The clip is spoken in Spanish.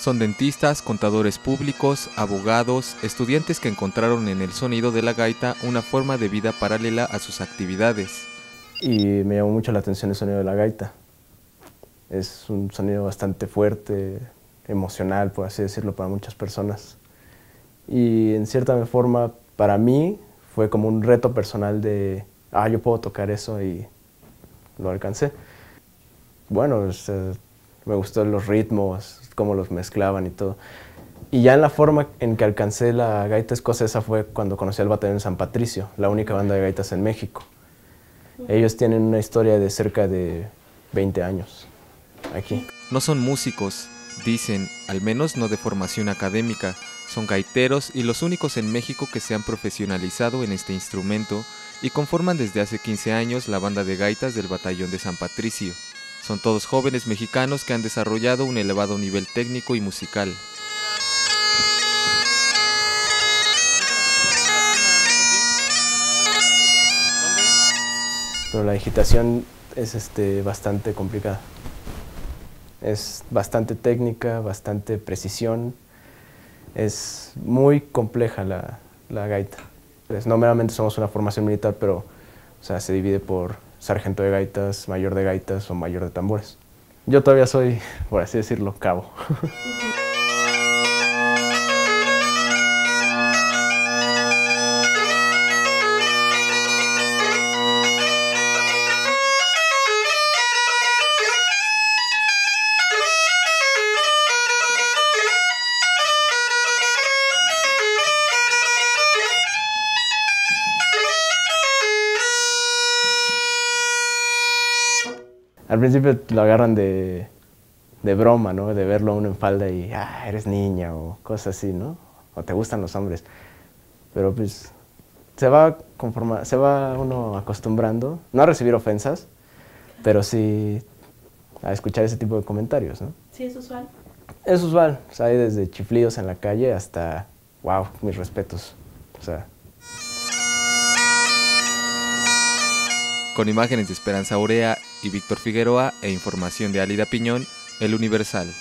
Son dentistas, contadores públicos, abogados, estudiantes que encontraron en el sonido de la gaita una forma de vida paralela a sus actividades. Y me llamó mucho la atención el sonido de la gaita. Es un sonido bastante fuerte, emocional, por así decirlo, para muchas personas. Y en cierta forma, para mí, fue como un reto personal de, yo puedo tocar eso, y lo alcancé. Bueno, me gustó los ritmos, cómo los mezclaban y todo. Y ya en la forma en que alcancé la gaita escocesa fue cuando conocí al Batallón San Patricio, la única banda de gaitas en México. Ellos tienen una historia de cerca de 20 años aquí. No son músicos, dicen, al menos no de formación académica. Son gaiteros y los únicos en México que se han profesionalizado en este instrumento y conforman desde hace 15 años la banda de gaitas del Batallón de San Patricio. Son todos jóvenes mexicanos que han desarrollado un elevado nivel técnico y musical. Pero la digitación es bastante complicada. Es bastante técnica, bastante precisión. Es muy compleja la gaita. Pues no meramente somos una formación militar, pero se divide por sargento de gaitas, mayor de gaitas o mayor de tambores. Yo todavía soy, por así decirlo, cabo. Al principio lo agarran de broma, ¿no? De verlo a uno en falda y, eres niña o cosas así, ¿no? O te gustan los hombres. Pero pues se va uno acostumbrando, no a recibir ofensas, pero sí a escuchar ese tipo de comentarios, ¿no? Sí, es usual. Es usual, hay desde chiflíos en la calle hasta, wow, mis respetos, Con imágenes de Esperanza Aurea y Víctor Figueroa e información de Alida Piñón, El Universal.